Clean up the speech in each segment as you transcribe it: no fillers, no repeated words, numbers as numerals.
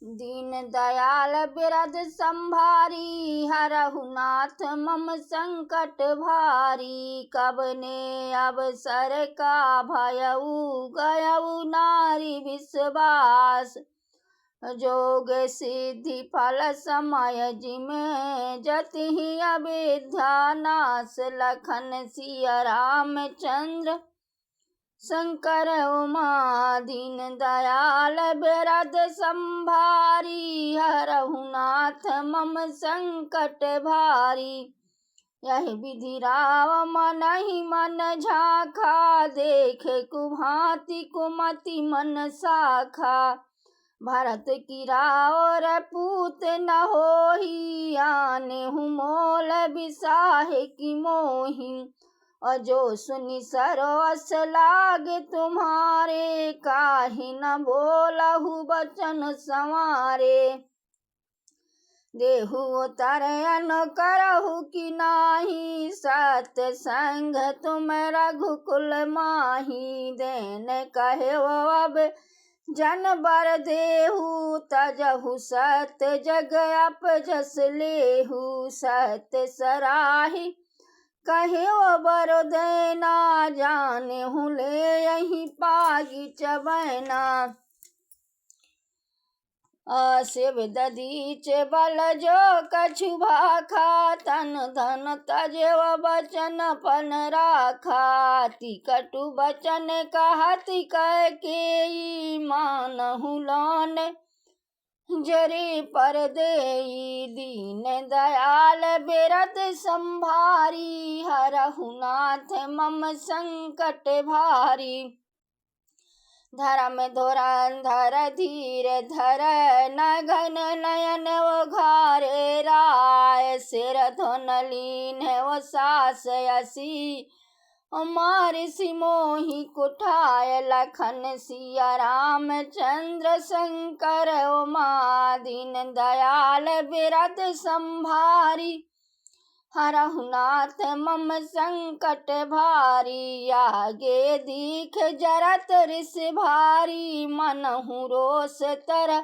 दीन दयाल बिरद संभारी, हरहु नाथ मम संकट भारी। कब ने अवसर का भयउ, गयउ नारी विश्वास। जोग सिद्धि फल समय जिमे, जतिहि अविद्या नाश। लखन सिया रामचंद्र शंकर उमा, दीन दयाल बिरद संभारी। हरहु नाथ मम संकट भारी। यही विधि राव मनहि मन झाखा, देखे कुभांति कुमति मन साखा। भरत की रावर पूत न होही, आनेहु मोल बिसाहे की मोही। और जो सुनि सरोस लागे तुम्हारे, काहे न बोलहु बचन संवारे। देहु तरयन करहु कि नाही, सत संग तुम रघुकुल माही। देन कहे अब जन बर देहु, तजहु सत जग अपजस लेहु। सत सराही कहे बर देना, जानेहु ले यही पागी चबैना। शिव दधीच बल जो कछु भाखा, तन धन तजेव बचन पन राखा। तिकटु बचन कहति कह के, मानहु लौन जरे पर देई। दीन दयाल बिरद संभारी, हरहु नाथ मम संकट भारी। धर्म धुरंधर धीर धर, नघन नयन उघारे राय। सिर धुन लीन वो सास यसी, मारिसि मोहि कुठाय। लखन सिया रामचंद्र शंकर उमा, दीन दयाल बिरद संभारी। हरहु नाथ मम संकट भारी। आगे दीख जरत रिस भारी, मनहु रोष तर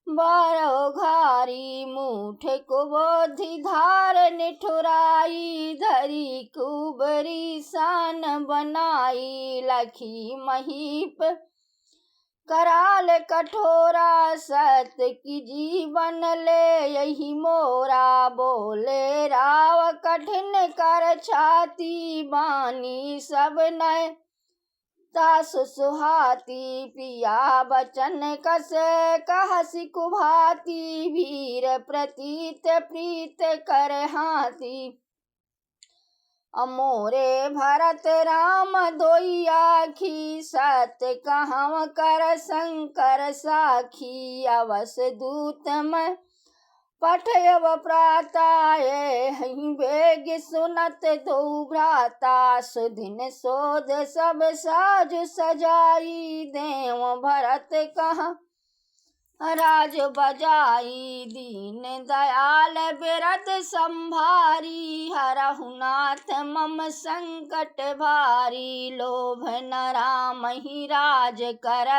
बारो घारी। मूठ कुबोधि धार निठुराई, धरी कुबरी सान बनाई। लखी महीप कराल कठोरा, सत की जीवन ले यही मोरा। बोले राव कठिन कर छाती, बानी सब नय तासु सुहाती। पिया बचन कस कहसि कुभाती, वीर प्रतीत प्रीत कर हाथी। अमोरे भरत राम दोई आखी, सत कहव कर शंकर साखी। अवस दूत मैं पठयव प्राताये, हई बेग सुनत दो भ्राता। सुदिन सोध सब साजु सजाई, देव भरत कहा राज बजाई। दीन दयाल बिरद संभारी, हरहु नाथ मम संकट भारी। लोभ न राम ही राज कर,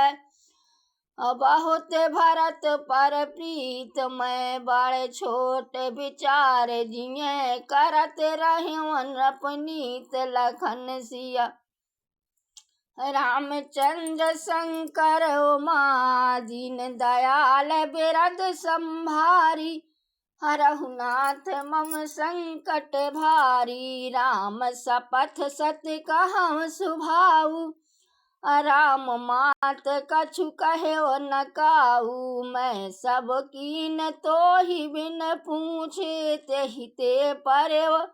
बहुत भरत पर प्रीत। मैं बड़ छोट विचार जिये, करत रहिवन अपनीत। लखन सिया रामचंद्र शंकर उमा, दीन दयाल बिरद संभारी। हरहु नाथ मम संकट भारी। राम सपथ सत कहव सुभाऊ, राम मात कछु कहे न काऊ। मैं सब कीन तो ही बिन पूछे, तेहि ते परव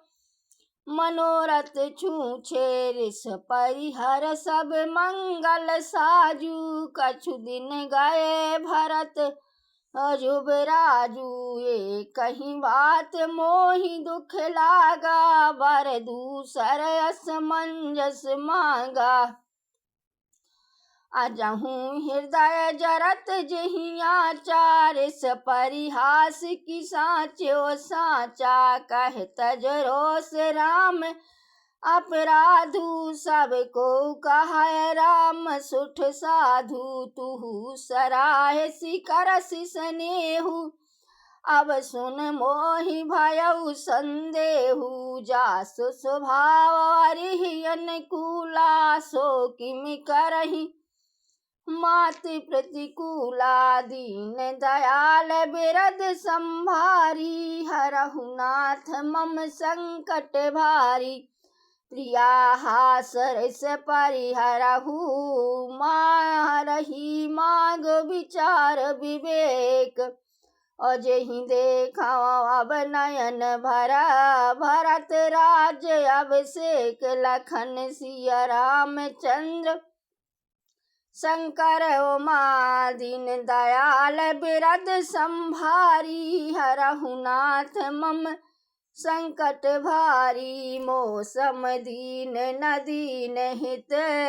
मनोरथ छूछे। रिस परिहर सब मंगल साजू, कछु दिन गए भरत जुबराजू। ये कहीं बात मोहि दुख लागा, बर दूसर असमंजस मांगा। अजहू हृदय जरत जही आचार, इस परिहास की साँचो साँचा। कह तज रोष राम अपराधु सबको कहाय राम सुठ साधु तुहु सराय सिकरसि स्नेहु अब सुन मोहि भयउ संदेहु जासु स्वभाव हरि अनुकूला सो किम करहि माति प्रतिकूला दीन दयाल बिरद संभारी हरहु नाथ मम संकट भारी प्रिया हासरस परिहरहु मारहि माग विचार विवेक अजहि देखा अब नयन भरा भरत राज्य अभिषेक लखन सिया रामचंद्र शंकर उमा दीन दयाल बिरद संभारी हरहु नाथ मम संकट भारी मौसम दीन न दीन हित